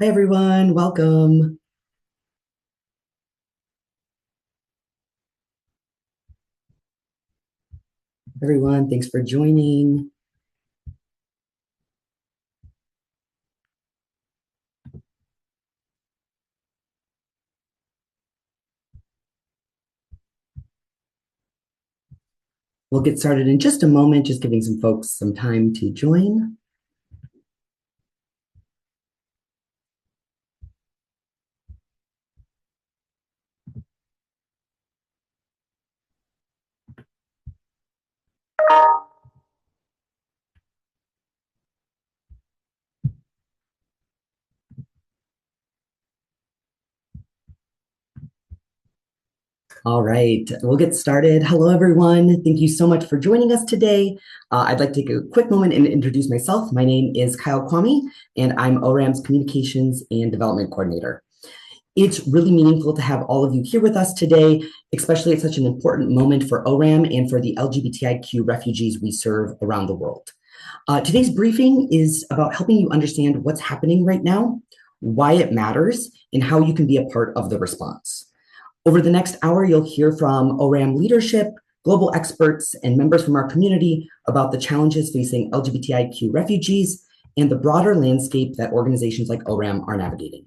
Hi, everyone. Welcome. Everyone, thanks for joining. We'll get started in just a moment, just giving some folks some time to join. All right, we'll get started. Hello, everyone. Thank you so much for joining us today. I'd like to take a quick moment and introduce myself. My name is Kyle Kwame, and I'm ORAM's Communications and Development Coordinator. It's really meaningful to have all of you here with us today, especially at such an important moment for ORAM and for the LGBTIQ refugees we serve around the world. Today's briefing is about helping you understand what's happening right now, why it matters, and how you can be a part of the response. Over the next hour, you'll hear from ORAM leadership, global experts, and members from our community about the challenges facing LGBTIQ refugees and the broader landscape that organizations like ORAM are navigating.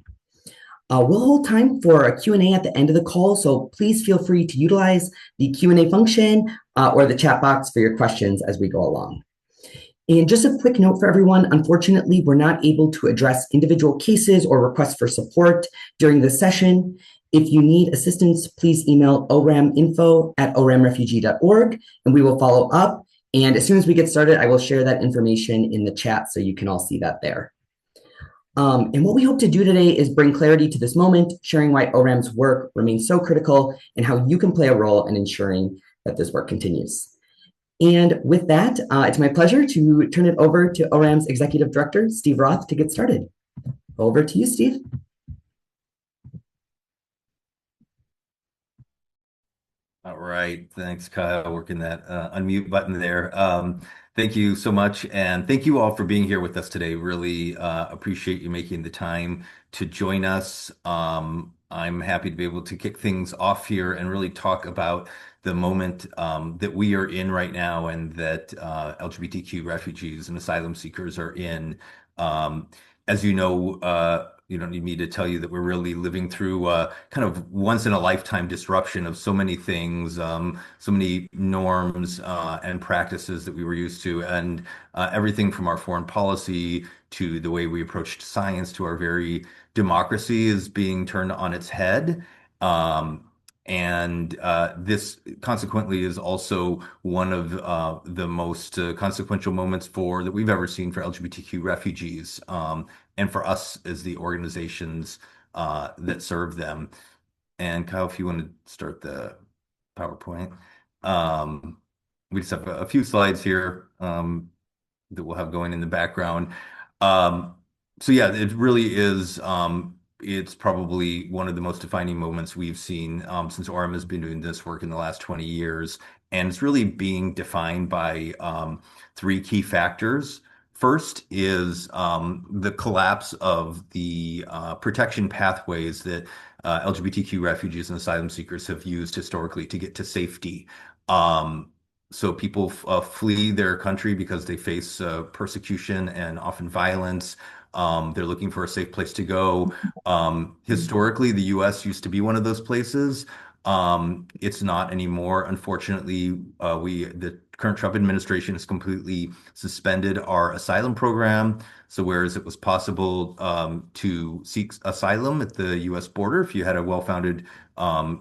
We'll hold time for a Q&A at the end of the call, so please feel free to utilize the Q&A function or the chat box for your questions as we go along. And just a quick note for everyone, unfortunately, we're not able to address individual cases or requests for support during this session. If you need assistance, please email oraminfo@oramrefugee.org and we will follow up. And as soon as we get started, I will share that information in the chat so you can all see that there. And what we hope to do today is bring clarity to this moment, sharing why ORAM's work remains so critical and how you can play a role in ensuring that this work continues. And with that, it's my pleasure to turn it over to ORAM's Executive Director, Steve Roth, to get started. Over to you, Steve. All right. Thanks, Kyle, working that unmute button there. Thank you so much. And thank you all for being here with us today. Really appreciate you making the time to join us. I'm happy to be able to kick things off here and really talk about the moment that we are in right now and that LGBTQ refugees and asylum seekers are in. As you know, you don't need me to tell you that we're really living through kind of once in a lifetime disruption of so many things, so many norms and practices that we were used to, and everything from our foreign policy to the way we approached science to our very democracy is being turned on its head. And this consequently is also one of the most consequential moments for that we've ever seen for LGBTQ refugees. And for us as the organizations that serve them. And Kyle, if you want to start the PowerPoint, we just have a few slides here that we'll have going in the background. So yeah, it really is. It's probably one of the most defining moments we've seen since ORAM has been doing this work in the last 20 years. And it's really being defined by three key factors. First is the collapse of the protection pathways that LGBTQ refugees and asylum seekers have used historically to get to safety. So people flee their country because they face persecution and often violence. They're looking for a safe place to go. Historically, the U.S. used to be one of those places. It's not anymore. Unfortunately, the current Trump administration has completely suspended our asylum program. So whereas it was possible to seek asylum at the U.S. border if you had a well-founded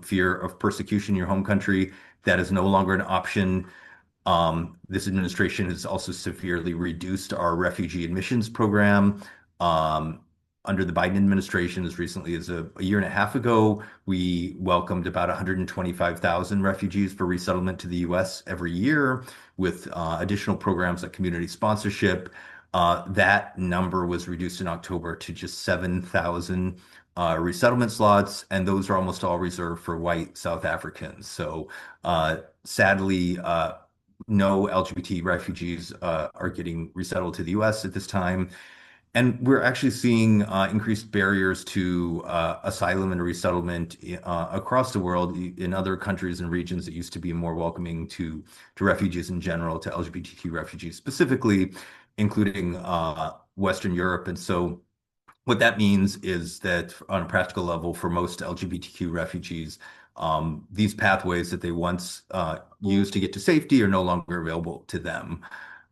fear of persecution in your home country, that is no longer an option. This administration has also severely reduced our refugee admissions program. Under the Biden administration, as recently as a year and a half ago, we welcomed about 125,000 refugees for resettlement to the U.S. every year with additional programs like community sponsorship. That number was reduced in October to just 7,000 resettlement slots, and those are almost all reserved for white South Africans. So sadly, no LGBT refugees are getting resettled to the U.S. at this time. And we're actually seeing increased barriers to asylum and resettlement across the world in other countries and regions that used to be more welcoming to refugees in general, to LGBTQ refugees specifically, including Western Europe. And so what that means is that on a practical level, for most LGBTQ refugees, these pathways that they once used to get to safety are no longer available to them.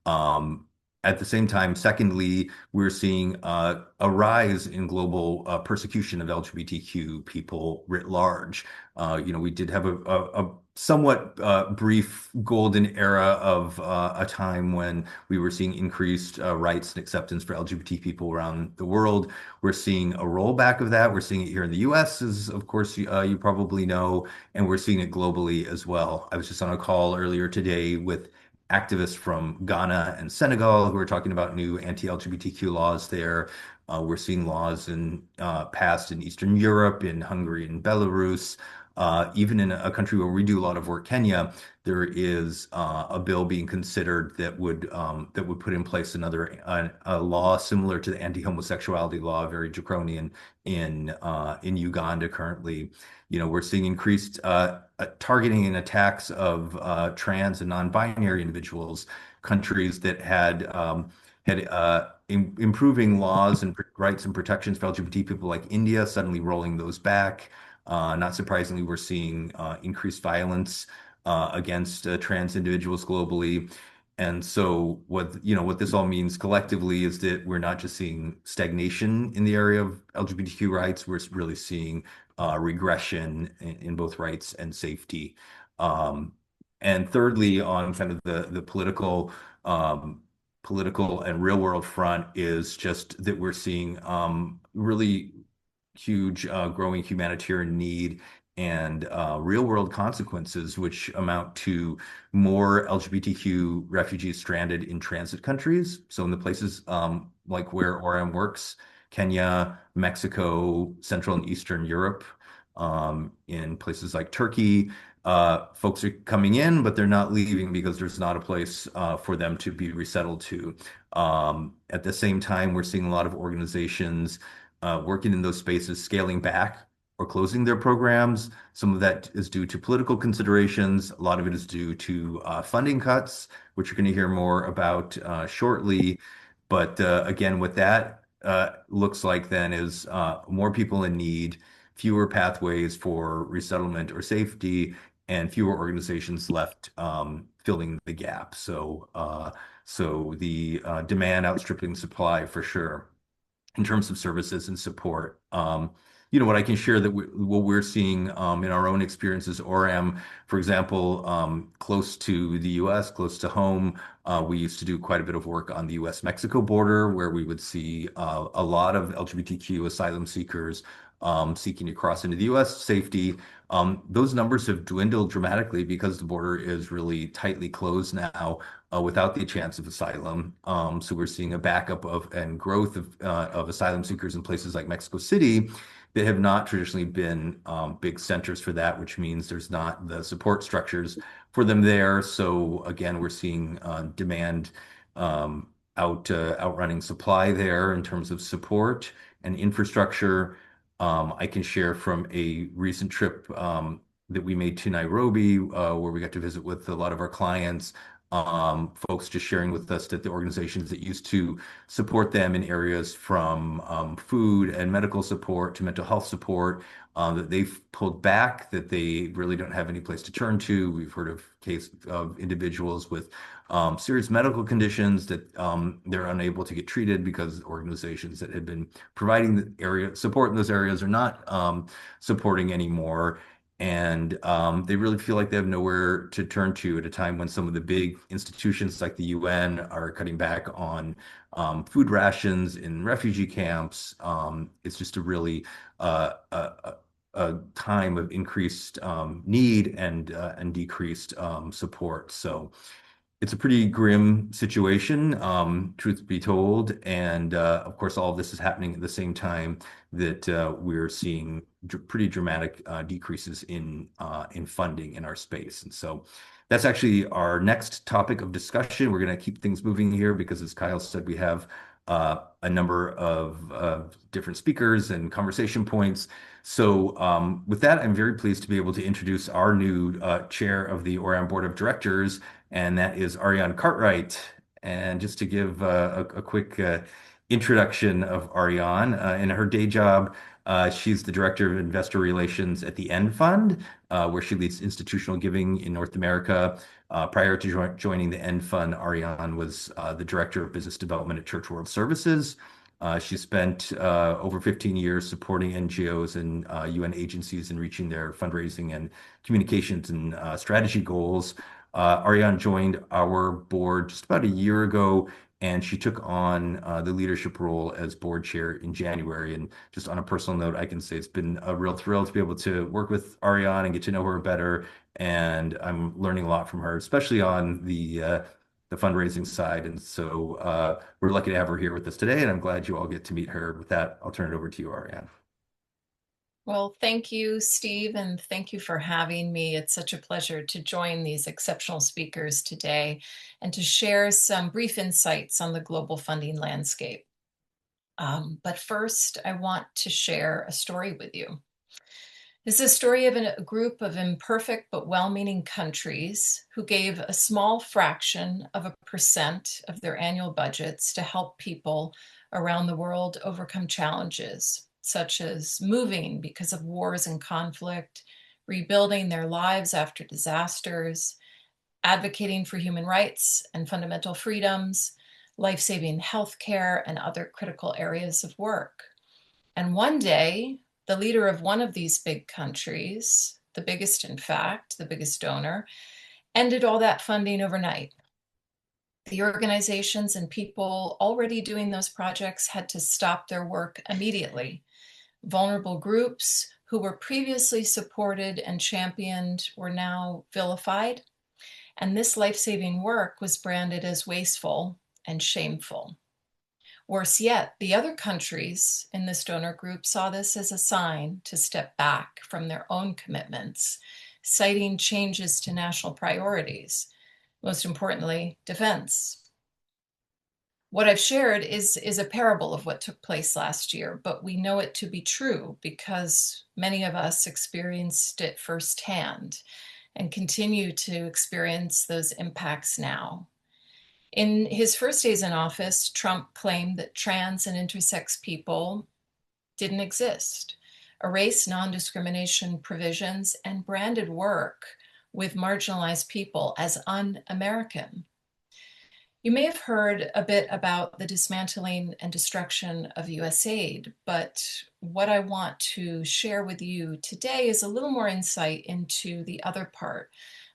Um, at the same time, secondly, we're seeing a rise in global persecution of LGBTQ people writ large. We did have a somewhat brief golden era of a time when we were seeing increased rights and acceptance for LGBT people around the world. We're seeing a rollback of that. We're seeing it here in the US, as of course you probably know, and we're seeing it globally as well. I was just on a call earlier today with activists from Ghana and Senegal who are talking about new anti-LGBTQ laws there. We're seeing laws passed in Eastern Europe, in Hungary and Belarus. Even in a country where we do a lot of work, Kenya, there is a bill being considered that would put in place a law similar to the anti-homosexuality law, very draconian in Uganda currently. We're seeing increased targeting and attacks of trans and non-binary individuals, countries that had improving laws and rights and protections for LGBT people like India, suddenly rolling those back. Not surprisingly, we're seeing increased violence against trans individuals globally. And so what this all means collectively is that we're not just seeing stagnation in the area of LGBTQ rights, we're really seeing regression in both rights and safety. Um, and thirdly, on kind of the political and real world front is just that we're seeing really huge growing humanitarian need and real world consequences, which amount to more LGBTQ refugees stranded in transit countries. So in the places like where ORAM works, Kenya, Mexico, Central and Eastern Europe, in places like Turkey, folks are coming in, but they're not leaving because there's not a place for them to be resettled to. At the same time, we're seeing a lot of organizations working in those spaces, scaling back or closing their programs. Some of that is due to political considerations. A lot of it is due to funding cuts, which you're going to hear more about shortly. But again, what that looks like then is more people in need, fewer pathways for resettlement or safety, and fewer organizations left filling the gap. So the demand outstripping supply for sure in terms of services and support. What I can share what we're seeing in our own experiences, ORAM, for example, close to the US, close to home, we used to do quite a bit of work on the US-Mexico border where we would see a lot of LGBTQ asylum seekers seeking to cross into the US safety. Those numbers have dwindled dramatically because the border is really tightly closed now without the chance of asylum. So we're seeing a backup and growth of asylum seekers in places like Mexico City that have not traditionally been big centers for that, which means there's not the support structures for them there. So again, we're seeing demand outrunning supply there in terms of support and infrastructure. I can share from a recent trip that we made to Nairobi, where we got to visit with a lot of our clients, folks just sharing with us that the organizations that used to support them in areas from food and medical support to mental health support, that they've pulled back, that they really don't have any place to turn to. We've heard of case of individuals with serious medical conditions that they're unable to get treated because organizations that had been providing the area support in those areas are not supporting anymore. And they really feel like they have nowhere to turn to at a time when some of the big institutions like the UN are cutting back on food rations in refugee camps. It's just a really a time of increased need and decreased support. So it's a pretty grim situation, truth be told. And of course, all of this is happening at the same time that we're seeing pretty dramatic decreases in funding in our space. And so that's actually our next topic of discussion. We're going to keep things moving here because, as Kyle said, we have a number of different speakers and conversation points. So, with that, I'm very pleased to be able to introduce our new chair of the ORAM Board of Directors, and that is Ariane Cartwright. And just to give a quick introduction of Ariane, in her day job, she's the Director of Investor Relations at the End Fund, where she leads institutional giving in North America. Prior to joining the End Fund, Ariane was the Director of Business Development at Church World Services. She spent over 15 years supporting NGOs and UN agencies in reaching their fundraising and communications and strategy goals. Ariane joined our board just about a year ago, and she took on the leadership role as board chair in January. And just on a personal note, I can say it's been a real thrill to be able to work with Ariane and get to know her better. And I'm learning a lot from her, especially on the fundraising side. And so we're lucky to have her here with us today, and I'm glad you all get to meet her. With that, I'll turn it over to you, Ariane. Well, thank you, Steve, and thank you for having me. It's such a pleasure to join these exceptional speakers today and to share some brief insights on the global funding landscape. But first, I want to share a story with you. This is a story of a group of imperfect but well-meaning countries who gave a small fraction of a percent of their annual budgets to help people around the world overcome challenges, such as moving because of wars and conflict, rebuilding their lives after disasters, advocating for human rights and fundamental freedoms, life-saving healthcare, and other critical areas of work. And one day, the leader of one of these big countries, the biggest, in fact, the biggest donor, ended all that funding overnight. The organizations and people already doing those projects had to stop their work immediately. Vulnerable groups who were previously supported and championed were now vilified, and this life-saving work was branded as wasteful and shameful. Worse yet, the other countries in this donor group saw this as a sign to step back from their own commitments, citing changes to national priorities, most importantly, defense. What I've shared is a parable of what took place last year, but we know it to be true because many of us experienced it firsthand and continue to experience those impacts now. In his first days in office, Trump claimed that trans and intersex people didn't exist, erased non-discrimination provisions, and branded work with marginalized people as un-American. You may have heard a bit about the dismantling and destruction of US aid, but what I want to share with you today is a little more insight into the other part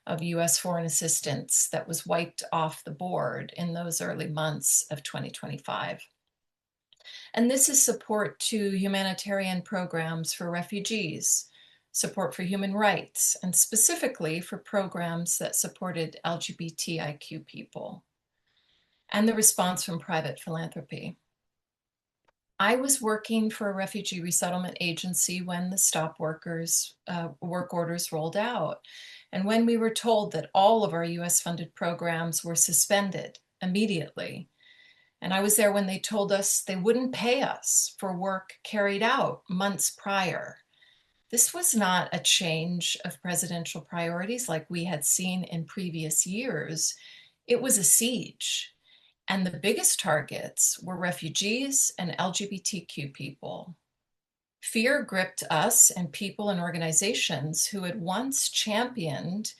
of US foreign assistance that was wiped off the board in those early months of 2025. And this is support to humanitarian programs for refugees, support for human rights, and specifically for programs that supported LGBTIQ people, and the response from private philanthropy. I was working for a refugee resettlement agency when the stop work orders rolled out, and when we were told that all of our US funded programs were suspended immediately. And I was there when they told us they wouldn't pay us for work carried out months prior. This was not a change of presidential priorities like we had seen in previous years. It was a siege. And the biggest targets were refugees and LGBTQ people. Fear gripped us, and people and organizations who had once championed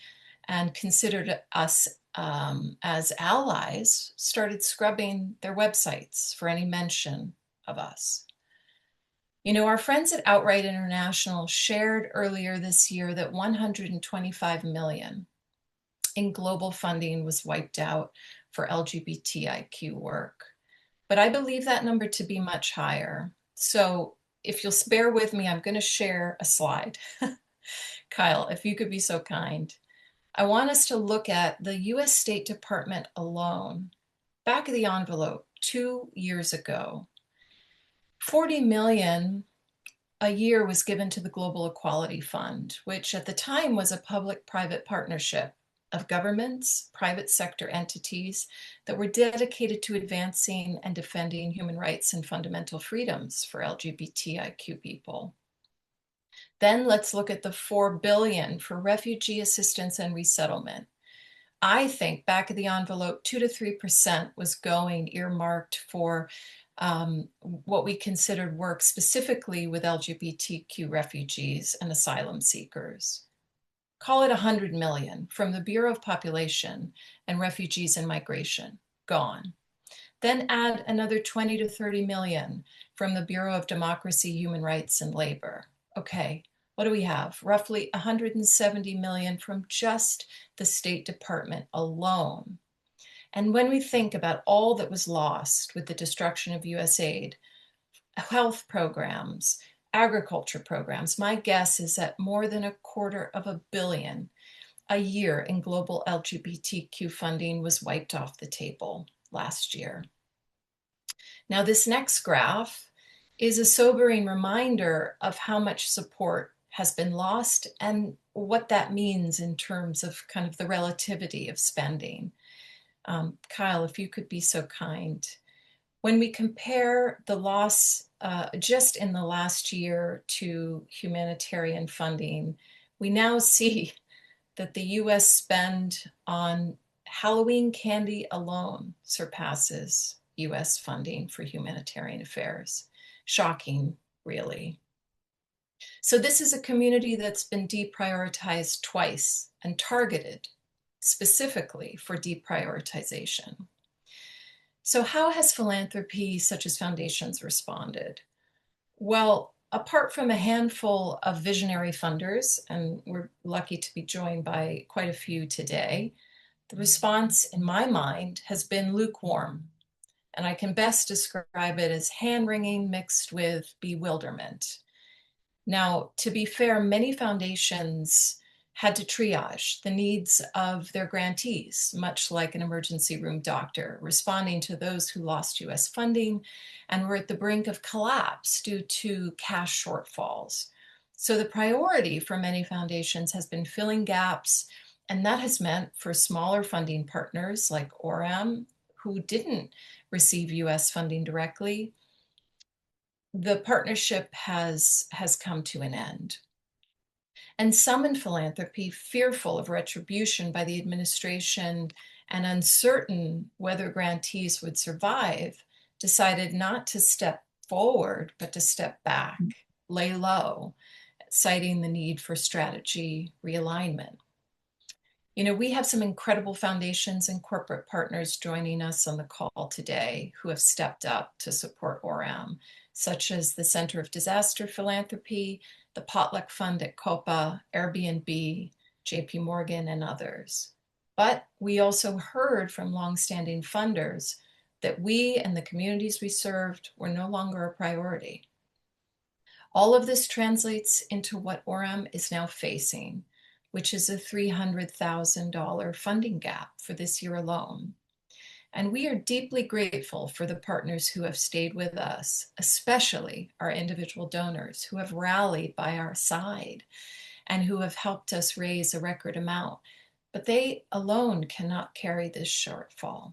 and considered us as allies started scrubbing their websites for any mention of us. You know, our friends at Outright International shared earlier this year that 125 million in global funding was wiped out for LGBTIQ work. But I believe that number to be much higher. So if you'll bear with me, I'm going to share a slide. Kyle, if you could be so kind. I want us to look at the US State Department alone. Back of the envelope, 2 years ago, 40 million a year was given to the Global Equality Fund, which at the time was a public-private partnership. of governments, private sector entities that were dedicated to advancing and defending human rights and fundamental freedoms for LGBTIQ people. Then let's look at the $4 billion for refugee assistance and resettlement. I think back of the envelope, 2 to 3% was going earmarked for what we considered work specifically with LGBTQ refugees and asylum seekers. Call it 100 million from the Bureau of Population and Refugees and Migration, gone. Then add another 20 to 30 million from the Bureau of Democracy, Human Rights, and Labor. Okay, what do we have? Roughly 170 million from just the State Department alone. And when we think about all that was lost with the destruction of US aid, health programs, agriculture programs, my guess is that more than $250 million a year in global LGBTQ funding was wiped off the table last year. Now, this next graph is a sobering reminder of how much support has been lost and what that means in terms of kind of the relativity of spending. Kyle, if you could be so kind. When we compare the loss just in the last year to humanitarian funding, we now see that the US spend on Halloween candy alone surpasses US funding for humanitarian affairs. Shocking, really. So this is a community that's been deprioritized twice and targeted specifically for deprioritization. So how has philanthropy, such as foundations, responded? Well, apart from a handful of visionary funders, and we're lucky to be joined by quite a few today, the response, in my mind, has been lukewarm. And I can best describe it as hand-wringing mixed with bewilderment. Now, to be fair, many foundations had to triage the needs of their grantees, much like an emergency room doctor, responding to those who lost US funding and were at the brink of collapse due to cash shortfalls. So the priority for many foundations has been filling gaps, and that has meant for smaller funding partners like ORAM, who didn't receive US funding directly, the partnership has come to an end. And some in philanthropy, fearful of retribution by the administration and uncertain whether grantees would survive, decided not to step forward, but to step back, lay low, citing the need for strategy realignment. You know, we have some incredible foundations and corporate partners joining us on the call today who have stepped up to support ORAM, such as the Center of Disaster Philanthropy, the Potluck Fund at COPA, Airbnb, JP Morgan, and others. But we also heard from longstanding funders that we and the communities we served were no longer a priority. All of this translates into what ORAM is now facing, which is a $300,000 funding gap for this year alone. And we are deeply grateful for the partners who have stayed with us, especially our individual donors who have rallied by our side and who have helped us raise a record amount. But they alone cannot carry this shortfall.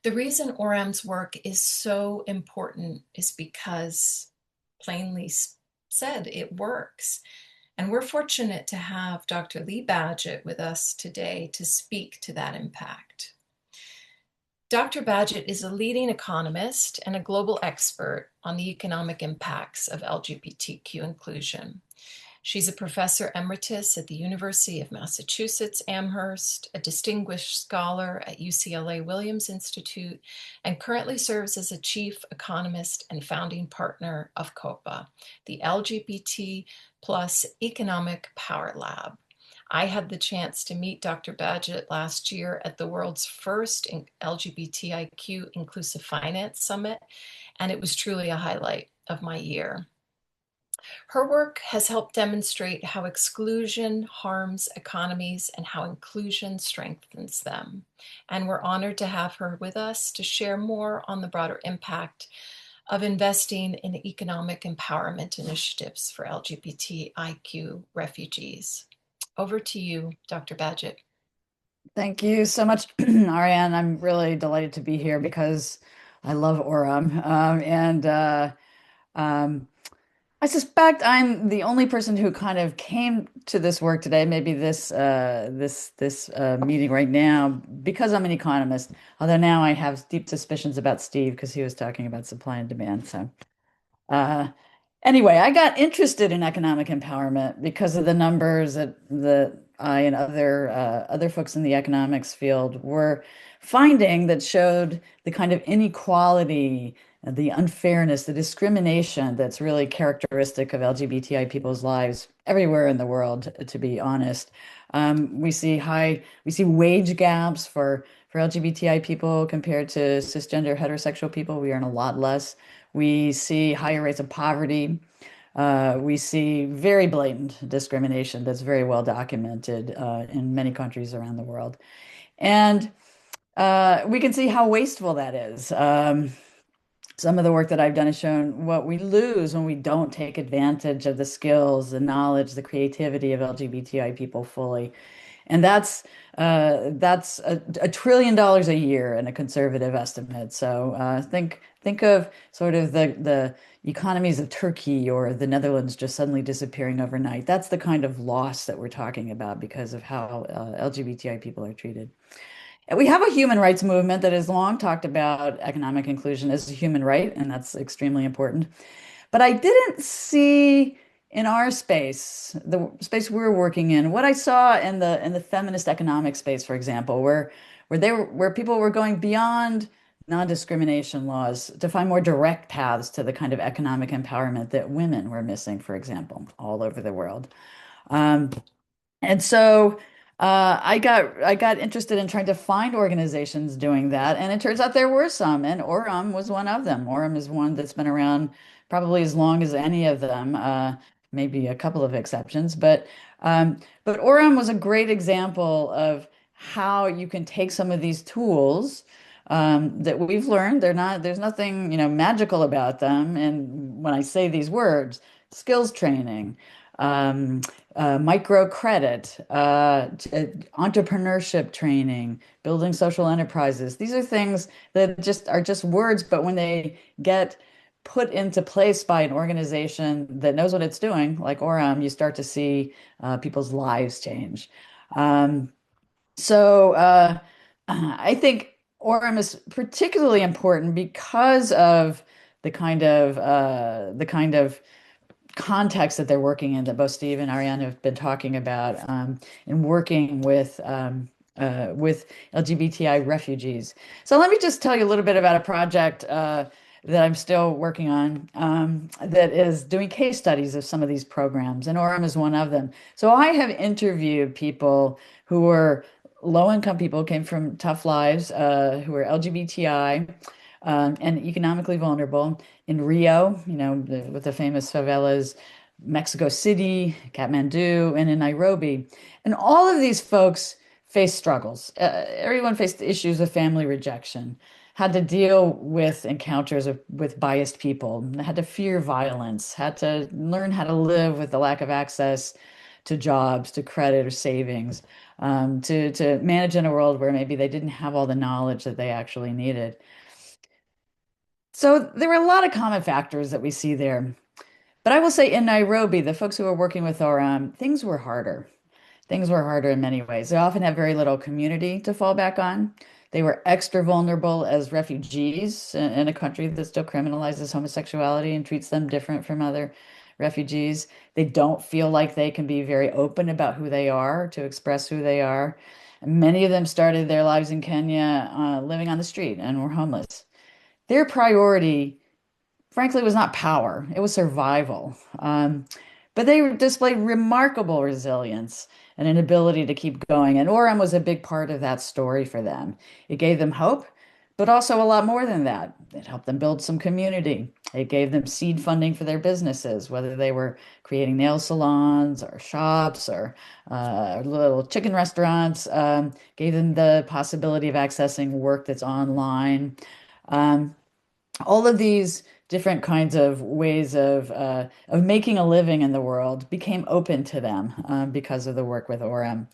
The reason ORAM's work is so important is because, plainly said, it works. And we're fortunate to have Dr. Lee Badgett with us today to speak to that impact. Dr. Badgett is a leading economist and a global expert on the economic impacts of LGBTQ inclusion. She's a professor emeritus at the University of Massachusetts Amherst, a distinguished scholar at UCLA Williams Institute, and currently serves as a chief economist and founding partner of COPA, the LGBT plus Economic Power Lab. I had the chance to meet Dr. Badgett last year at the world's first LGBTIQ Inclusive Finance Summit, and it was truly a highlight of my year. Her work has helped demonstrate how exclusion harms economies and how inclusion strengthens them. And we're honored to have her with us to share more on the broader impact of investing in economic empowerment initiatives for LGBTIQ refugees. Over to you, Dr. Badgett. Thank you so much, Ariane. I'm really delighted to be here because I love Orem. Um, I suspect I'm the only person who kind of came to this work today, maybe this meeting right now, because I'm an economist. Although now I have deep suspicions about Steve because he was talking about supply and demand. Uh, Anyway, I got interested in economic empowerment because of the numbers that I and other folks in the economics field were finding that showed the kind of inequality, the unfairness, the discrimination that's really characteristic of LGBTI people's lives everywhere in the world, to be honest. We see wage gaps for LGBTI people compared to cisgender heterosexual people. We earn a lot less. We see higher rates of poverty. We see very blatant discrimination that's very well documented in many countries around the world. And we can see how wasteful that is. Some of the work that I've done has shown what we lose when we don't take advantage of the skills, the knowledge, the creativity of LGBTI people fully. And that's a trillion dollars a year in a conservative estimate. So think of sort of the economies of Turkey or the Netherlands just suddenly disappearing overnight. That's the kind of loss that we're talking about because of how LGBTI people are treated. And we have a human rights movement that has long talked about economic inclusion as a human right, and that's extremely important. But I didn't see in our space, the space we're working in, what I saw in the feminist economic space, for example, where people were going beyond non-discrimination laws to find more direct paths to the kind of economic empowerment that women were missing, for example, all over the world. Um, and so I got interested in trying to find organizations doing that, and it turns out there were some, and Orem was one of them. Orem is one that's been around probably as long as any of them, maybe a couple of exceptions, but Orem was a great example of how you can take some of these tools that we've learned. There's nothing, magical about them. And when I say these words, skills training. Um, Microcredit, entrepreneurship training, building social enterprises. These are things that just are just words, but when they get put into place by an organization that knows what it's doing, like Orem, you start to see people's lives change. Um, so I think Orem is particularly important because of the kind of context that they're working in that both Steve and Ariane have been talking about in working with LGBTI refugees. So let me just tell you a little bit about a project that I'm still working on that is doing case studies of some of these programs, and Orem is one of them. So I have interviewed people who were low-income people, came from tough lives, who were LGBTI and economically vulnerable in Rio, with the famous favelas, Mexico City, Kathmandu, and in Nairobi. And all of these folks faced struggles. Everyone faced issues of family rejection, had to deal with encounters with biased people, had to fear violence, had to learn how to live with the lack of access to jobs, to credit or savings, to manage in a world where maybe they didn't have all the knowledge that they actually needed. So there were a lot of common factors that we see there. But I will say in Nairobi, the folks who were working with ORAM, things were harder. Things were harder in many ways. They often have very little community to fall back on. They were extra vulnerable as refugees in a country that still criminalizes homosexuality and treats them different from other refugees. They don't feel like they can be very open about who they are, to express who they are. And many of them started their lives in Kenya living on the street and were homeless. Their priority frankly, was not power, it was survival. But they displayed remarkable resilience and an ability to keep going. And Orem was a big part of that story for them. It gave them hope, but also a lot more than that. It helped them build some community. It gave them seed funding for their businesses, whether they were creating nail salons or shops or little chicken restaurants, gave them the possibility of accessing work that's online. Um, all of these different kinds of ways of making a living in the world became open to them because of the work with Orem.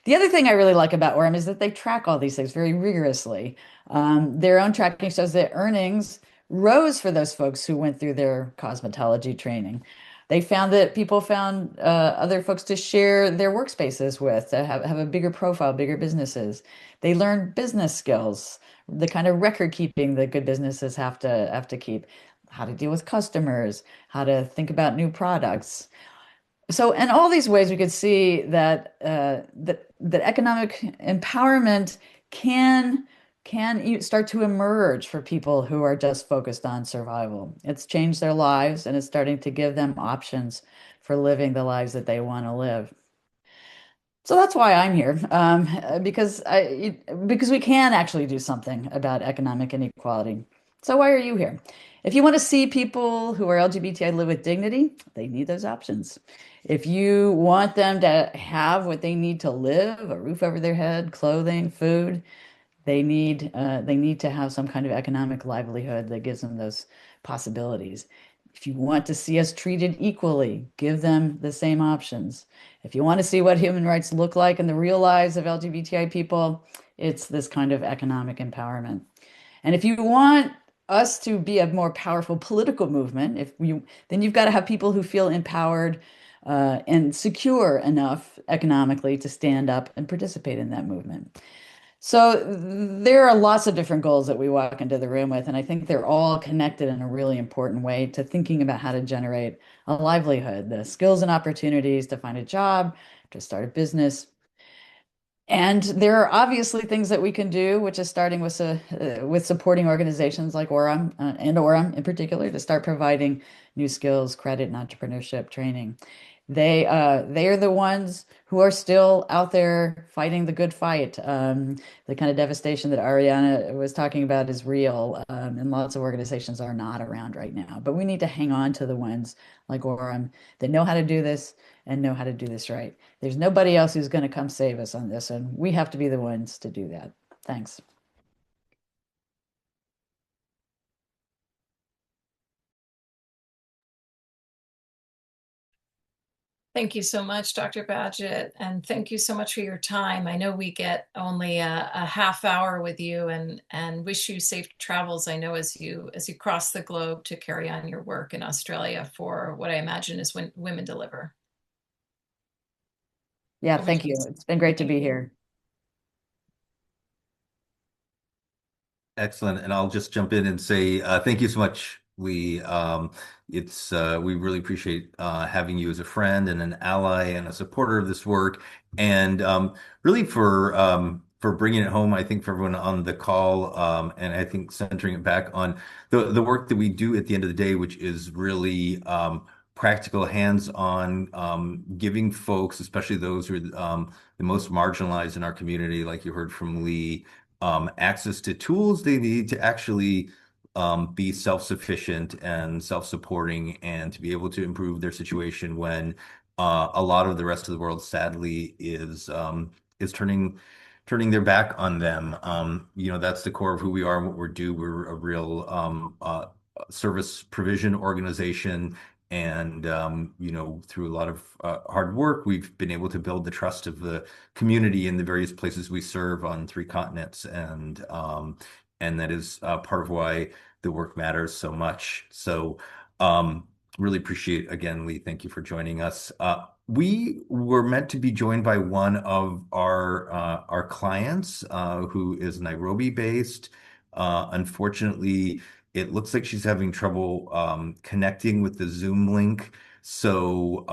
The other thing I really like about Orem is that they track all these things very rigorously. Their own tracking shows that earnings rose for those folks who went through their cosmetology training. They found that people found other folks to share their workspaces with, to have a bigger profile, bigger businesses. They learned business skills, the kind of record keeping that good businesses have to keep, how to deal with customers, how to think about new products. So, in all these ways, we could see that that economic empowerment can start to emerge for people who are just focused on survival. It's changed their lives, and it's starting to give them options for living the lives that they want to live. So that's why I'm here, because we can actually do something about economic inequality. So why are you here? If you want to see people who are LGBTI live with dignity, they need those options. If you want them to have what they need to live, a roof over their head, clothing, food, they need to have some kind of economic livelihood that gives them those possibilities. If you want to see us treated equally, give them the same options. If you want to see what human rights look like in the real lives of LGBTI people, it's this kind of economic empowerment. And if you want us to be a more powerful political movement, then you've got to have people who feel empowered and secure enough economically to stand up and participate in that movement. So there are lots of different goals that we walk into the room with, and I think they're all connected in a really important way to thinking about how to generate a livelihood, the skills and opportunities to find a job, to start a business. And there are obviously things that we can do, which is starting with supporting organizations like Orem and Orem in particular to start providing new skills, credit, and entrepreneurship training. They are the ones who are still out there fighting the good fight. The kind of devastation that Ariana was talking about is real, and lots of organizations are not around right now. But we need to hang on to the ones like Orem that know how to do this and know how to do this right. There's nobody else who's going to come save us on this, and we have to be the ones to do that. Thanks. Thank you so much, Dr. Badgett, and thank you so much for your time. I know we get only a half hour with you, and wish you safe travels. I know as you cross the globe to carry on your work in Australia for what I imagine is when Women Deliver. Yeah, Over to thank you. you. It's been great to be here. Excellent. And I'll just jump in and say thank you so much, Lee. It's we really appreciate having you as a friend and an ally and a supporter of this work, and really for bringing it home. I think for everyone on the call, and I think centering it back on the work that we do at the end of the day, which is really practical, hands-on, giving folks, especially those who are the most marginalized in our community, like you heard from Lee, access to tools they need to actually be self-sufficient and self-supporting and to be able to improve their situation when a lot of the rest of the world sadly is turning their back on them. That's the core of who we are and what we're do. We're a real service provision organization. And through a lot of hard work, we've been able to build the trust of the community in the various places we serve on 3 continents, and that is part of why the work matters so much. So, really appreciate again, Lee. Thank you for joining us. We were meant to be joined by one of our clients, who is Nairobi based. Unfortunately, it looks like she's having trouble connecting with the Zoom link. So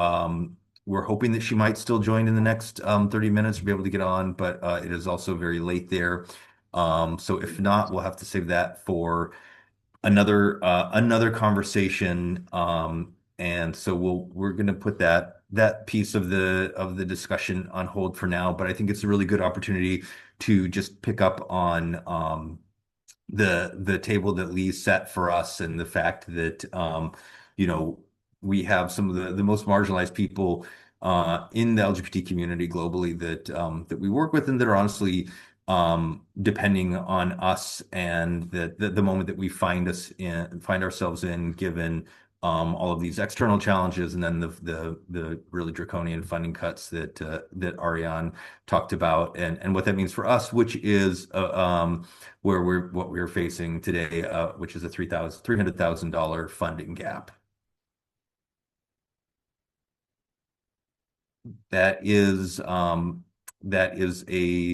we're hoping that she might still join in the next 30 minutes to be able to get on, but it is also very late there. So if not, we'll have to save that for another conversation. And so we're going to put that piece of the discussion on hold for now. But I think it's a really good opportunity to just pick up on the table that Lee set for us and the fact that you know we have some of the most marginalized people in the LGBT community globally that we work with and that are honestly depending on us and the moment that we find ourselves in given all of these external challenges, and then the really draconian funding cuts that Ariane talked about, and what that means for us, which is what we're facing today, which is a $300,000 funding gap. That is a,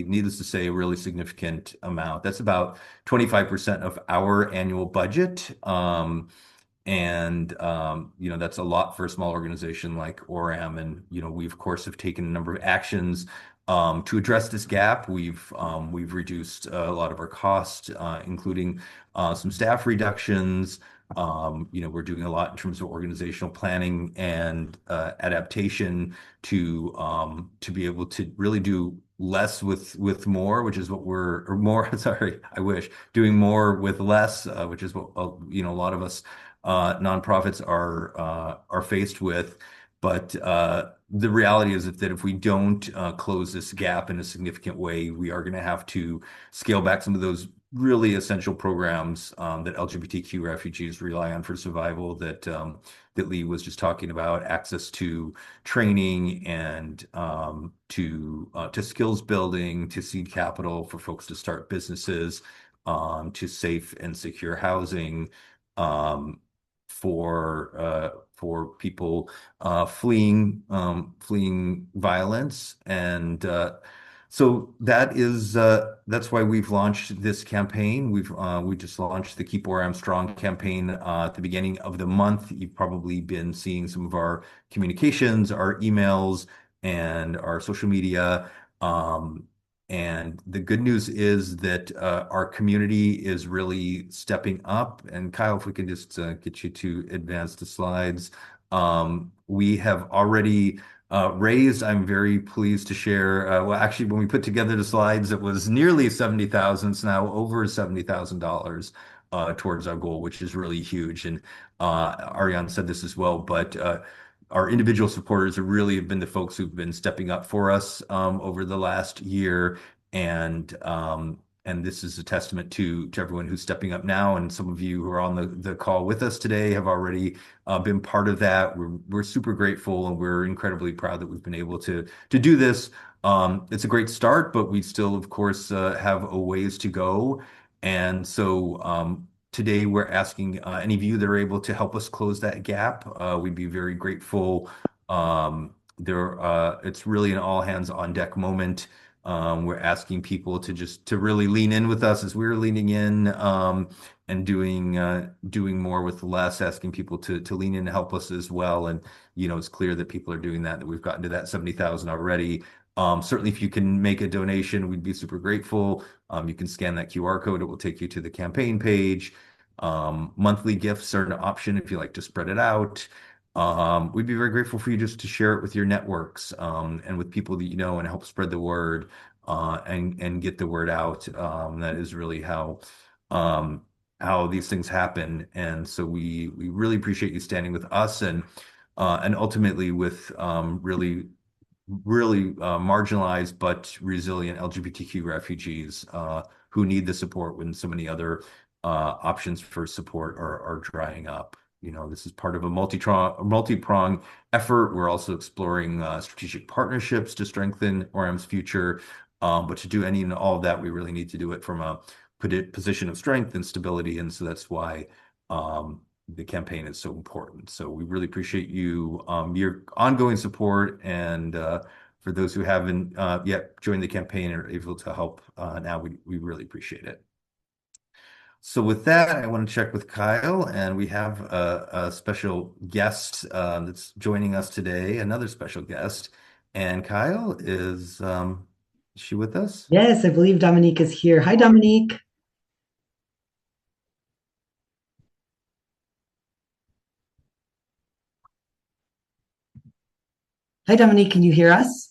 needless to say, a really significant amount. That's about 25% of our annual budget. That's a lot for a small organization like ORAM. And, we of course have taken a number of actions to address this gap. We've reduced a lot of our costs, including some staff reductions. We're doing a lot in terms of organizational planning and adaptation to be able to really do less with more, which is what or more, sorry, I wish, doing more with less, which is what, a lot of us nonprofits are faced with. But the reality is that if we don't close this gap in a significant way, we are going to have to scale back some of those really essential programs that LGBTQ refugees rely on for survival, that Lee was just talking about: access to training and to skills building, to seed capital for folks to start businesses, to safe and secure housing. Um, for people fleeing violence. And so that's why we've launched this campaign. We just launched the Keep ORAM Strong campaign at the beginning of the month. You've probably been seeing some of our communications, our emails, and our social media. And the good news is that our community is really stepping up. And Kyle, if we can just get you to advance the slides. We have already raised, I'm very pleased to share, well, actually, when we put together the slides, it was nearly 70,000. It's now over $70,000 towards our goal, which is really huge. And Ariane said this as well, but our individual supporters really have been the folks who've been stepping up for us over the last year. And this is a testament to everyone who's stepping up now. And some of you who are on the call with us today have already been part of that. We're super grateful, and we're incredibly proud that we've been able to do this. It's a great start, but we still, of course, have a ways to go. And so today we're asking any of you that are able to help us close that gap. We'd be very grateful. It's really an all hands on deck moment. We're asking people to really lean in with us as we're leaning in, and doing more with less, asking people to lean in and help us as well. And it's clear that people are doing that we've gotten to that 70,000 already. Certainly, if you can make a donation, we'd be super grateful. You can scan that QR code. It will take you to the campaign page. Monthly gifts are an option if you like to spread it out. We'd be very grateful for you just to share it with your networks, and with people that you know, and help spread the word, and get the word out. That is really how these things happen. And so we really appreciate you standing with us, and ultimately with really marginalized but resilient LGBTQ refugees who need the support when so many other options for support are drying up. This is part of a multi-pronged effort. We're also exploring strategic partnerships to strengthen ORAM's future. But to do any and all of that, we really need to do it from a position of strength and stability. And so that's why the campaign is so important. So we really appreciate your ongoing support. And for those who haven't yet joined the campaign and are able to help now, we really appreciate it. So with that, I want to check with Kyle, and we have a special guest that's joining us today, another special guest. And Kyle, is she with us? Yes, I believe Dominique is here. Hi, Dominique. Hi, Dominique. Can you hear us?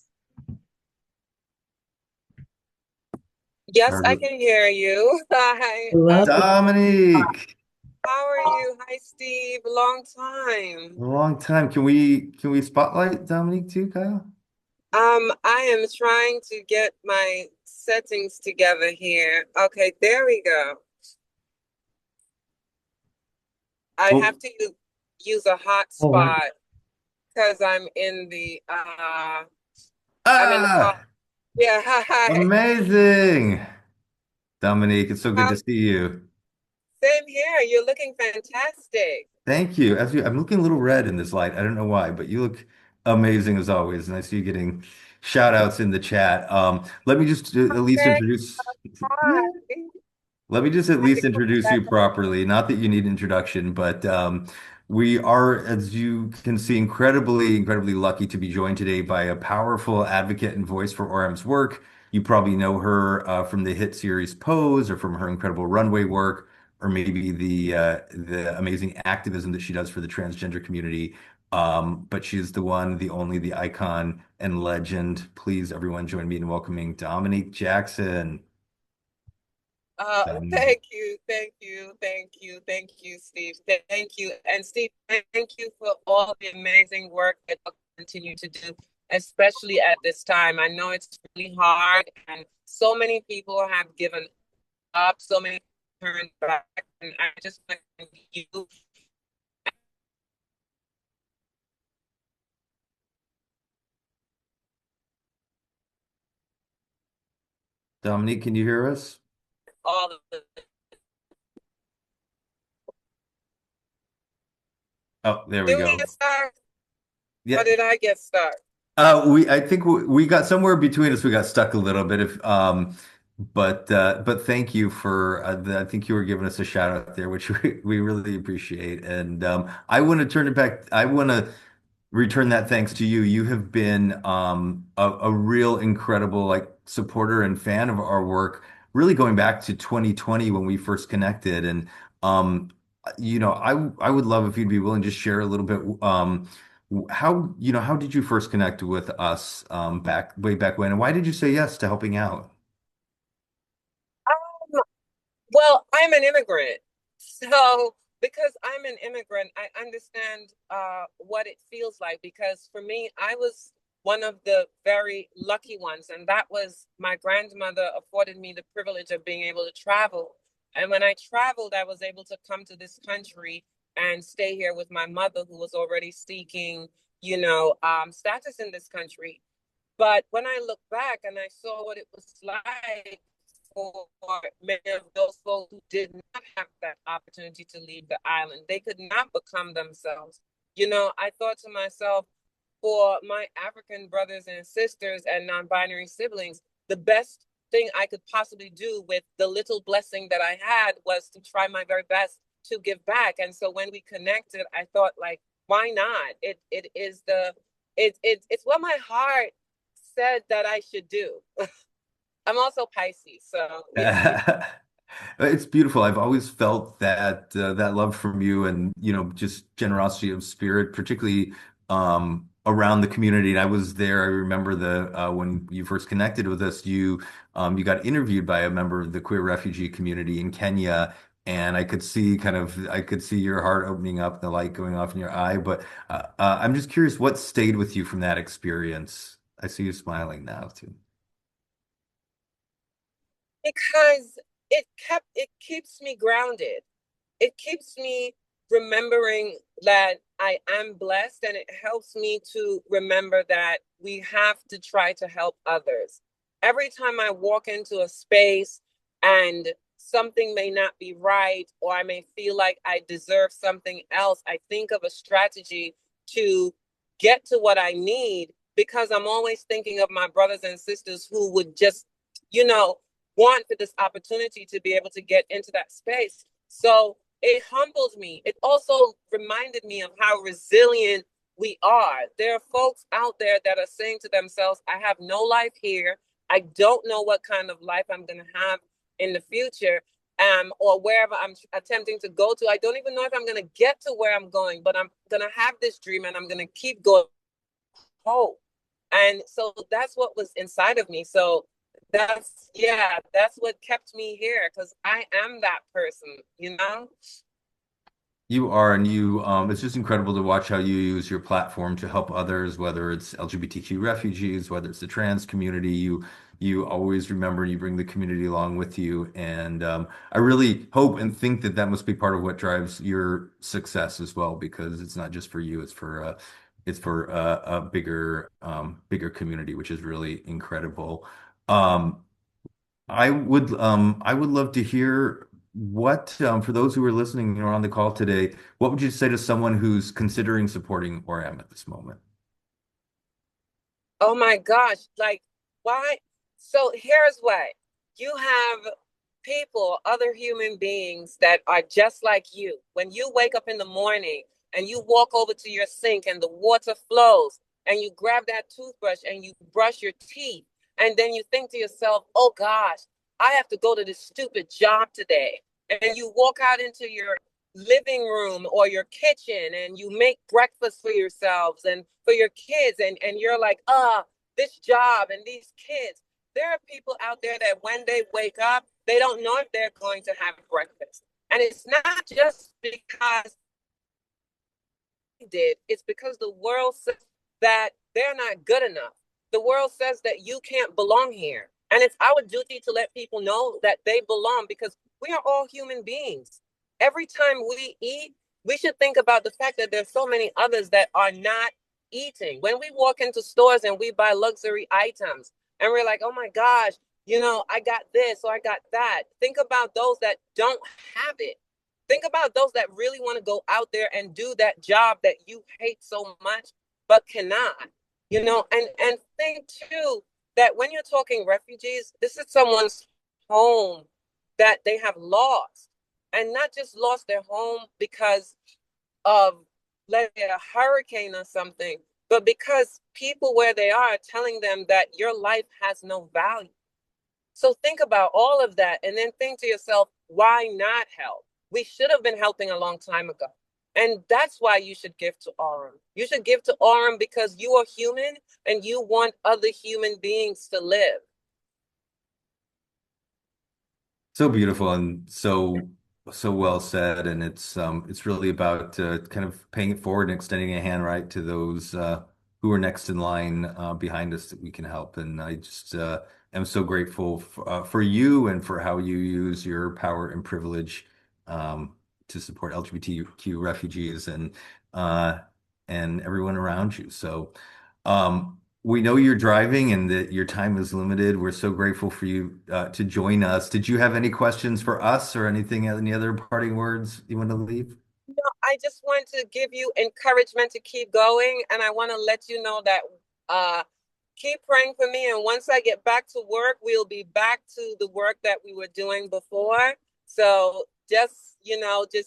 Yes, I can hear you. Hi, Hello. Dominique. how are you? Hi, Steve. Long time. Long time. Can we spotlight Dominique too, Kyle? I am trying to get my settings together here. Okay, there we go. I Well, have to use use a Oh, wow. hotspot because I'm in the car. Ah, Yeah, hi. amazing. Dominique, it's so good to Um, see you. Same here. You're looking fantastic. Thank you. I'm looking a little red in this light. I don't know why, but you look amazing as always. And I see you getting shout outs in the chat. Let me just at least Thank introduce. God. Yeah. Let me just at least introduce you properly. Not that you need an introduction, but we are, as you can see, incredibly lucky to be joined today by a powerful advocate and voice for ORAM's work. You probably know her from the hit series Pose, or from her incredible runway work, or maybe the amazing activism that she does for the transgender community. But she's the one, the only, the icon and legend. Please, everyone, join me in welcoming Dominique Jackson. Thank you, thank you, thank you, thank you, Steve. Thank you. And Steve, thank you for all the amazing work that you continue to do, especially at this time. I know it's really hard and so many people have given up, so many turned back. And I just want to thank you. Dominique, can you hear us? All of the Oh, there we Did we get go. started? Yeah. Or did I get started? I think we got somewhere between us. We got stuck a little bit. If but thank you for I think you were giving us a shout out there, which we really appreciate. And I want to turn it back. I want to return that thanks to you. You have been a real incredible like supporter and fan of our work, really going back to 2020 when we first connected. And um, I would love if you'd be willing to share a little bit how how did you first connect with us back way back when, and why did you say yes to helping out? Well, I'm an immigrant. So, because I'm an immigrant, I understand what it feels like. Because for me, I was one of the very lucky ones. And that was my grandmother afforded me the privilege of being able to travel. And when I traveled, I was able to come to this country and stay here with my mother, who was already seeking, status in this country. But when I look back and I saw what it was like for many of those folks who did not have that opportunity to leave the island, they could not become themselves. I thought to myself, for my African brothers and sisters and non binary siblings, the best thing I could possibly do with the little blessing that I had was to try my very best to give back. And so when we connected, I thought, like, why not? It's what my heart said that I should do. I'm also Pisces, so It's beautiful. I've always felt that love from you, and just generosity of spirit, particularly around the community. And I was there. I remember the when you first connected with us, you got interviewed by a member of the queer refugee community in Kenya, and I could see your heart opening up, the light going off in your eye. But I'm just curious, what stayed with you from that experience? I see you smiling now too. because it keeps me grounded. It keeps me remembering that I am blessed, and it helps me to remember that we have to try to help others. Every time I walk into a space and something may not be right, or I may feel like I deserve something else, I think of a strategy to get to what I need, because I'm always thinking of my brothers and sisters who would just, you know, want for this opportunity to be able to get into that space. So it humbled me. It also reminded me of how resilient we are. There are folks out there that are saying to themselves, I have no life here. I don't know what kind of life I'm going to have in the future, or wherever I'm attempting to go to. I don't even know if I'm going to get to where I'm going, but I'm going to have this dream and I'm going to keep going. Hope. And so that's what was inside of me. So that's what kept me here, because I am that person. You are, and it's just incredible to watch how you use your platform to help others, whether it's LGBTQ refugees, whether it's the trans community. You always remember and you bring the community along with you. And I really hope and think that that must be part of what drives your success as well, because it's not just for you, it's for a bigger community, which is really incredible. Um, I would love to hear what for those who are listening or on the call today, what would you say to someone who's considering supporting ORAM at this moment? Oh my gosh, like why? So here's what you have people, other human beings that are just like you. When you wake up in the morning and you walk over to your sink and the water flows and you grab that toothbrush and you brush your teeth, and then you think to yourself, oh gosh, I have to go to this stupid job today. And you walk out into your living room or your kitchen and you make breakfast for yourselves and for your kids, and you're like, this job and these kids. There are people out there that when they wake up, they don't know if they're going to have breakfast. And it's not just because they did, it's because the world says that they're not good enough. The world says that you can't belong here. And it's our duty to let people know that they belong, because we are all human beings. Every time we eat, we should think about the fact that there's so many others that are not eating. When we walk into stores and we buy luxury items and we're like, oh my gosh, I got this or I got that. Think about those that don't have it. Think about those that really want to go out there and do that job that you hate so much but cannot. And think too that when you're talking refugees, this is someone's home that they have lost, and not just lost their home because of, let's say, a hurricane or something, but because people where they are telling them that your life has no value. So think about all of that and then think to yourself, why not help? We should have been helping a long time ago. And that's why you should give to ORAM. You should give to ORAM because you are human and you want other human beings to live. So beautiful and so well said. And it's really about kind of paying it forward and extending a hand right to those who are next in line behind us that we can help. And I just am so grateful for you and for how you use your power and privilege to support LGBTQ refugees uh, and everyone around you. So. We know you're driving and that your time is limited. We're so grateful for you to join us. Did you have any questions for us or any other parting words you want to leave? No, I just want to give you encouragement to keep going. And I want to let you know that keep praying for me. And once I get back to work, we'll be back to the work that we were doing before. So just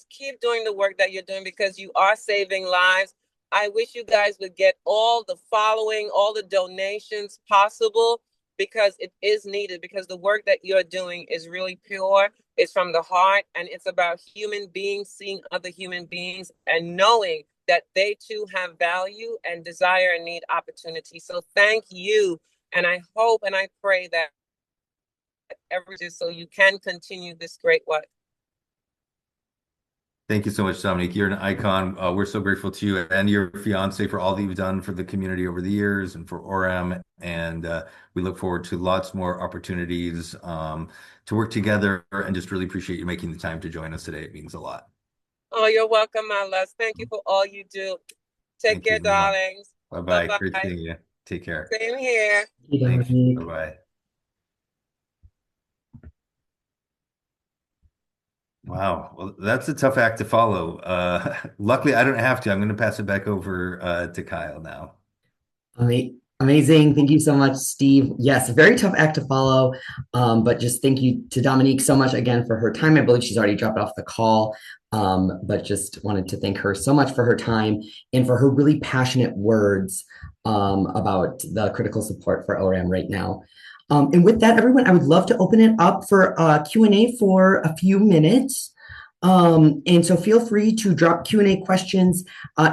keep doing the work that you're doing because you are saving lives. I wish you guys would get all the following, all the donations possible because it is needed, because the work that you're doing is really pure. It's from the heart, and it's about human beings seeing other human beings and knowing that they too have value and desire and need opportunity. So thank you. And I hope and I pray that so you can continue this great work. Thank you so much, Dominique. You're an icon. We're so grateful to you and your fiance for all that you've done for the community over the years and for ORAM. And we look forward to lots more opportunities to work together and just really appreciate you making the time to join us today. It means a lot. Oh, you're welcome, my loves. Thank you for all you do. Take Thank care, you. Bye-bye. darlings. Bye-bye. Great Bye-bye. seeing you. Take care. Same here. Thank you. Dominique. Bye-bye. Wow. Well, that's a tough act to follow. Luckily, I don't have to. I'm going to pass it back over to Kyle now. Amazing. Thank you so much, Steve. Yes, a very tough act to follow. But just thank you to Dominique so much again for her time. I believe she's already dropped off the call. But just wanted to thank her so much for her time and for her really passionate words about the critical support for ORAM right now. And with that, everyone, I would love to open it up for Q&A for a few minutes. And so feel free to drop Q&A questions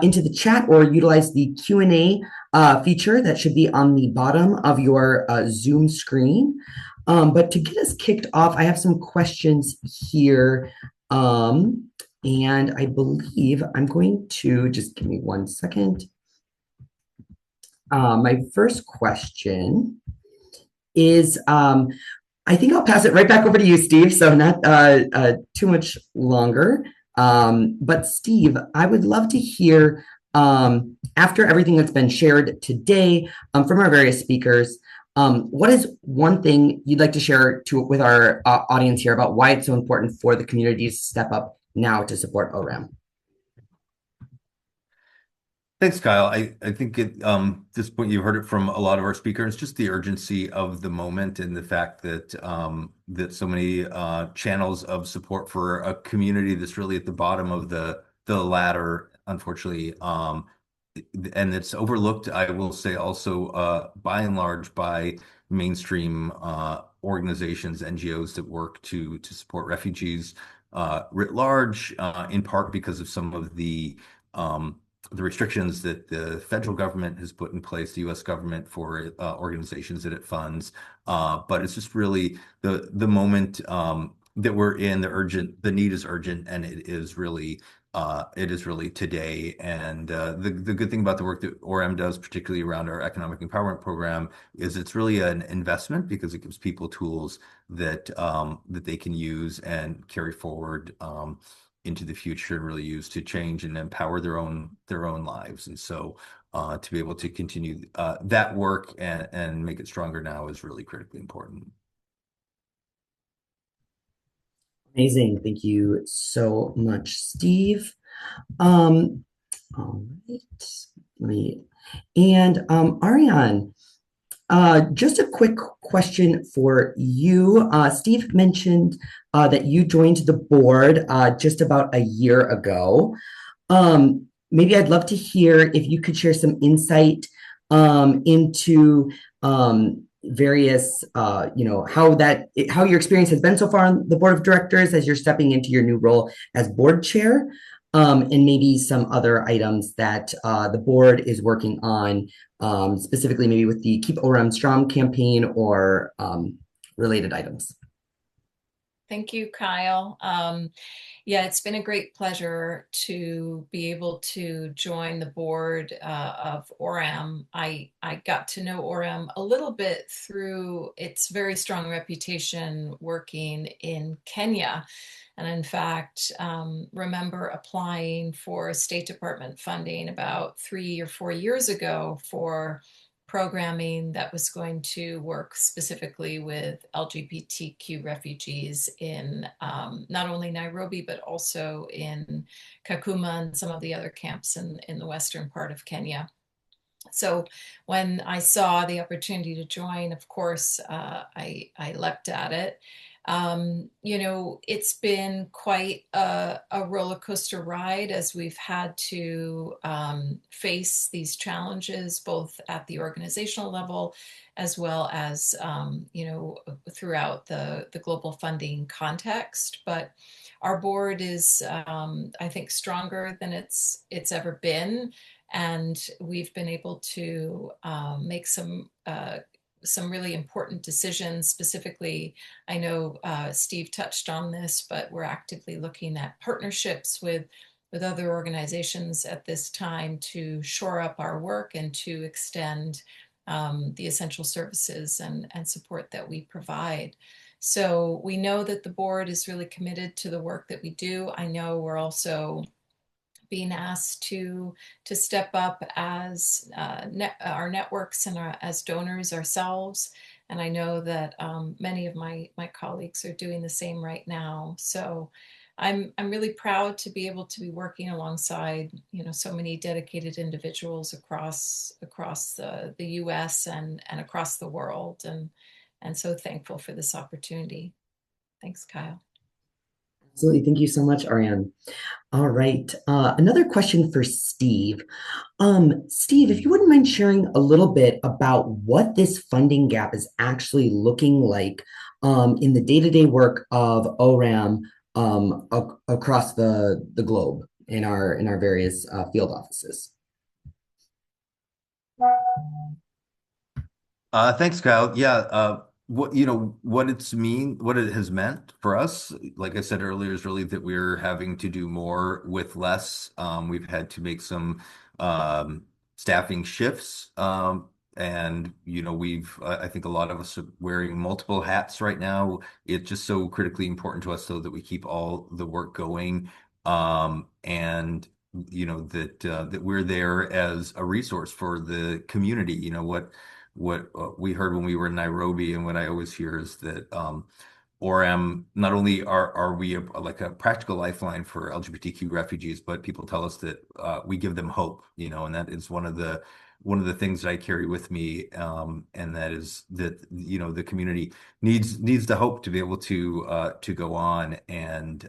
into the chat or utilize the Q&A feature that should be on the bottom of your Zoom screen. But to get us kicked off, I have some questions here. And I believe I'm going to just give me 1 second. My first question is I think I'll pass it right back over to you, Steve. So not too much longer. But Steve, I would love to hear after everything that's been shared today from our various speakers. What is one thing you'd like to share with our audience here about why it's so important for the community to step up now to support ORAM? Thanks, Kyle. I think at this point you've heard it from a lot of our speakers, just the urgency of the moment and the fact that that so many channels of support for a community that's really at the bottom of the ladder, unfortunately, and it's overlooked, I will say also by and large by mainstream organizations, NGOs that work to support refugees writ large, in part because of some of the restrictions that the federal government has put in place, the U.S. government for organizations that it funds. But it's just really the moment that we're in, the need is urgent, and it is really today. And the good thing about the work that ORAM does, particularly around our economic empowerment program, is it's really an investment because it gives people tools that that they can use and carry forward into the future and really use to change and empower their own lives. And so to be able to continue that work and make it stronger now is really critically important. Amazing. Thank you so much, Steve. All right. Let me, and Ariane, just a quick question for you. Steve mentioned that you joined the board just about a year ago. Maybe I'd love to hear if you could share some insight into various, how your experience has been so far on the board of directors as you're stepping into your new role as board chair, and maybe some other items that the board is working on, specifically maybe with the Keep ORAM Strong campaign or related items. Thank you, Kyle. Yeah, it's been a great pleasure to be able to join the board of ORAM. I got to know ORAM a little bit through its very strong reputation working in Kenya. And in fact, remember applying for State Department funding about 3 or 4 years ago for programming that was going to work specifically with LGBTQ refugees in not only Nairobi, but also in Kakuma and some of the other camps in the western part of Kenya. So when I saw the opportunity to join, of course, I leapt at it. It's been quite a roller coaster ride as we've had to face these challenges, both at the organizational level, as well as, throughout the global funding context. But our board is, I think, stronger than it's ever been. And we've been able to make some really important decisions. Specifically, I know Steve touched on this, but we're actively looking at partnerships with other organizations at this time to shore up our work and to extend the essential services and support that we provide. So we know that the board is really committed to the work that we do. I know we're also being asked to step up as our networks and as donors ourselves. And I know that many of my colleagues are doing the same right now. So I'm really proud to be able to be working alongside so many dedicated individuals across the U.S. and across the world, and so thankful for this opportunity. Thanks, Kyle. Absolutely. Thank you so much, Ariane. All right. Another question for Steve. Steve, if you wouldn't mind sharing a little bit about what this funding gap is actually looking like in the day-to-day work of ORAM across the globe in our various field offices. Thanks, Kyle. Yeah, what it has meant for us, like I said earlier, is really that we're having to do more with less. We've had to make some um, staffing shifts, and I think a lot of us are wearing multiple hats right now. It's just so critically important to us, so that we keep all the work going, and that we're there as a resource for the community. What we heard when we were in Nairobi, and what I always hear is that ORAM, not only are we like a practical lifeline for LGBTQ refugees, but people tell us that we give them hope, and that is one of the things that I carry with me, and that is that the community needs the hope to be able to go on, and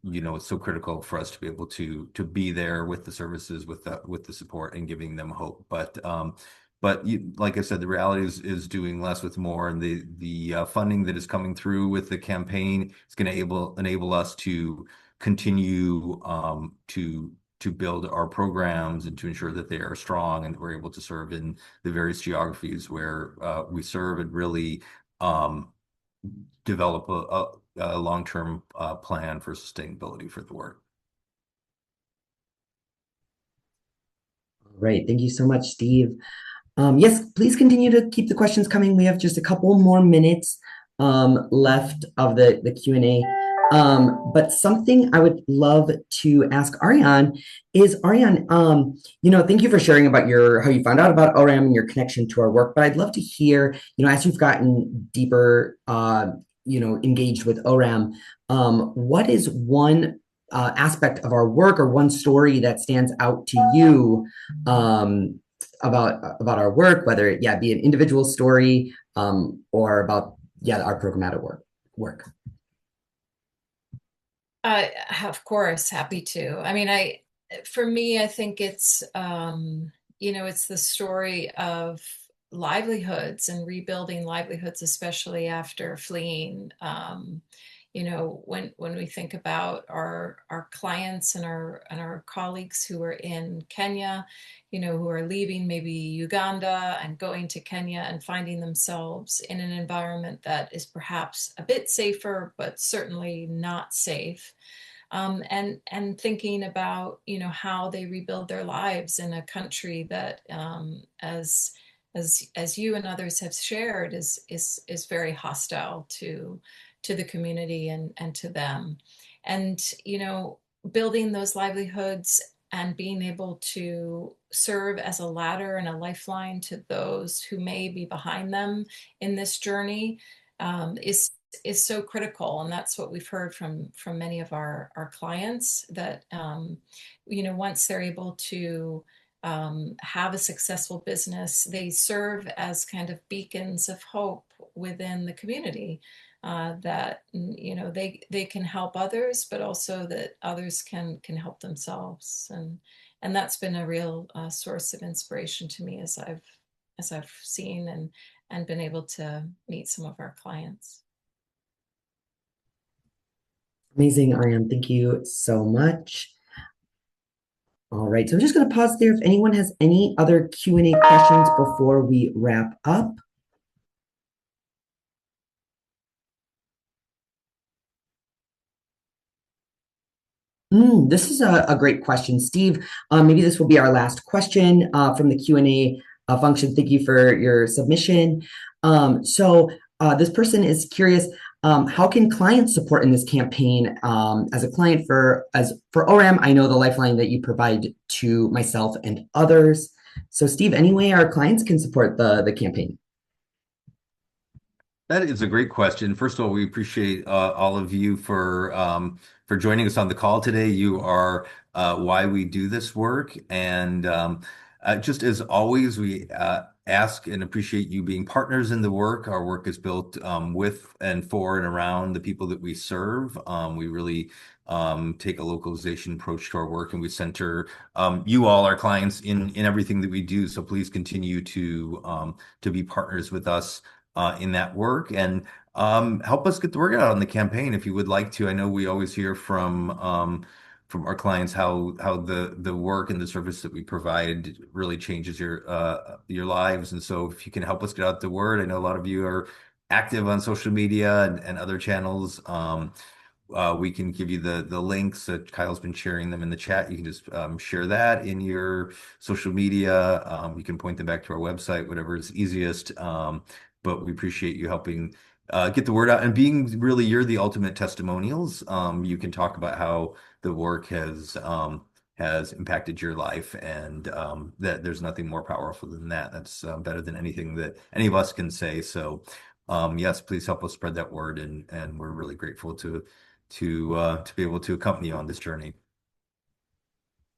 it's so critical for us to be able to be there with the services, with the support, and giving them hope. But like I said, the reality is doing less with more, and the funding that is coming through with the campaign is going to enable us to continue to build our programs, and to ensure that they are strong, and that we're able to serve in the various geographies where we serve, and really um, develop a long-term plan for sustainability for the work. Right. Thank you so much, Steve. Yes, please continue to keep the questions coming. We have just a couple more minutes left of the Q&A. But something I would love to ask Ariane is, Ariane, thank you for sharing about how you found out about ORAM and your connection to our work. But I'd love to hear, as you've gotten deeper, engaged with ORAM, what is one aspect of our work, or one story that stands out to you about our work, whether it be an individual story, or about our programmatic work. Of course, happy to. I mean, for me, I think it's it's the story of livelihoods and rebuilding livelihoods, especially after fleeing. When we think about our clients and our colleagues who are in Kenya, who are leaving maybe Uganda and going to Kenya and finding themselves in an environment that is perhaps a bit safer, but certainly not safe. And thinking about how they rebuild their lives in a country that, as you and others have shared, is very hostile to the community and to them. And building those livelihoods and being able to serve as a ladder and a lifeline to those who may be behind them in this journey is so critical. And that's what we've heard from many of our clients, that once they're able to have a successful business, they serve as kind of beacons of hope within the community, that they can help others, but also that others can help themselves. And that's been a real source of inspiration to me as I've seen and been able to meet some of our clients. Amazing, Ariane. Thank you so much. All right, so I'm just going to pause there if anyone has any other Q&A questions before we wrap up. This is a great question, Steve. Maybe this will be our last question from the Q&A function. Thank you for your submission. So this person is curious, how can clients support in this campaign? As a client for ORAM, I know the lifeline that you provide to myself and others. So Steve, any way our clients can support the campaign? That is a great question. First of all, we appreciate all of you for joining us on the call today. You are why we do this work, and just as always, we ask and appreciate you being partners in the work. Our work is built with and for and around the people that we serve. We really take a localization approach to our work, and we center you all, our clients, in everything that we do. So please continue to be partners with us in that work, and help us get the word out on the campaign if you would like to. I know we always hear from from our clients how the work and the service that we provide really changes your lives. And so if you can help us get out the word, I know a lot of you are active on social media and other channels. We can give you the links that Kyle's been sharing them in the chat. You can just share that in your social media. You can point them back to our website, whatever is easiest. But we appreciate you helping get the word out and being really, you're the ultimate testimonials. You can talk about how the work has impacted your life, and that there's nothing more powerful than that. That's better than anything that any of us can say. So yes, please help us spread that word, and we're really grateful to be able to accompany you on this journey.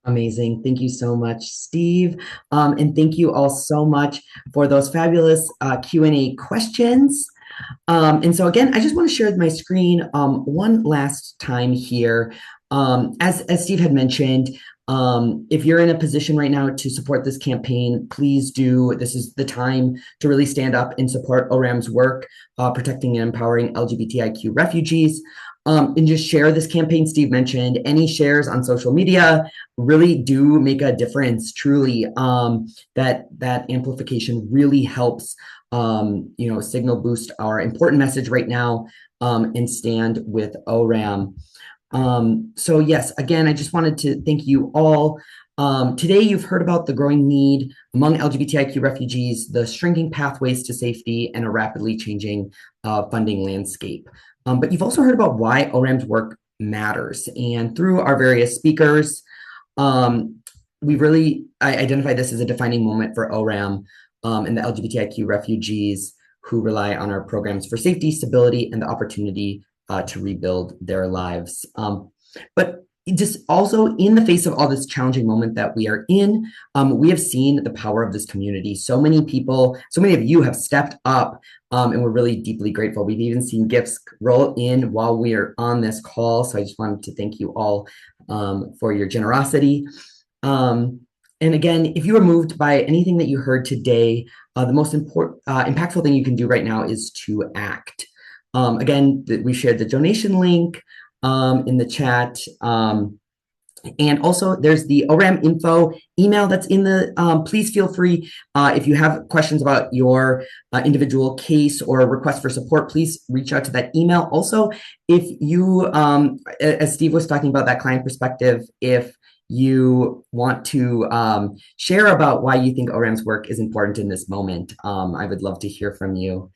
Amazing. Thank you so much, Steve. And thank you all so much for those fabulous Q&A questions. And so again, I just want to share my screen one last time here. As Steve had mentioned, if you're in a position right now to support this campaign, please do. This is the time to really stand up and support ORAM's work, protecting and empowering LGBTIQ refugees. And just share this campaign Steve mentioned. Any shares on social media really do make a difference, truly. That amplification really helps signal boost our important message right now, and stand with ORAM. So yes, again, I just wanted to thank you all. Today, you've heard about the growing need among LGBTIQ refugees, the shrinking pathways to safety, and a rapidly changing funding landscape. But you've also heard about why ORAM's work matters. And through our various speakers, we really identify this as a defining moment for ORAM and the LGBTIQ refugees who rely on our programs for safety, stability, and the opportunity to rebuild their lives. But just also in the face of all this challenging moment that we are in, we have seen the power of this community. So many people, so many of you have stepped up, and we're really deeply grateful. We've even seen gifts roll in while we are on this call. So I just wanted to thank you all for your generosity. And again, if you were moved by anything that you heard today, the most impactful thing you can do right now is to act. Again, we shared the donation link in the chat. And also there's the ORAM info email that's in the, please feel free, if you have questions about your individual case or request for support, please reach out to that email. Also, if you, as Steve was talking about that client perspective, if you want to share about why you think ORAM's work is important in this moment, I would love to hear from you.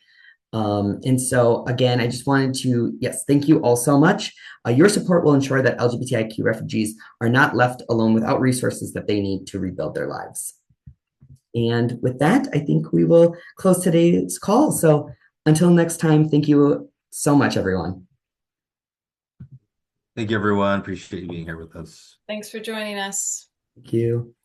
And so again, I just wanted to, yes, thank you all so much. Your support will ensure that LGBTIQ refugees are not left alone without resources that they need to rebuild their lives. And with that, I think we will close today's call. So until next time, thank you so much, everyone. Thank you, everyone. Appreciate you being here with us. Thanks for joining us. Thank you.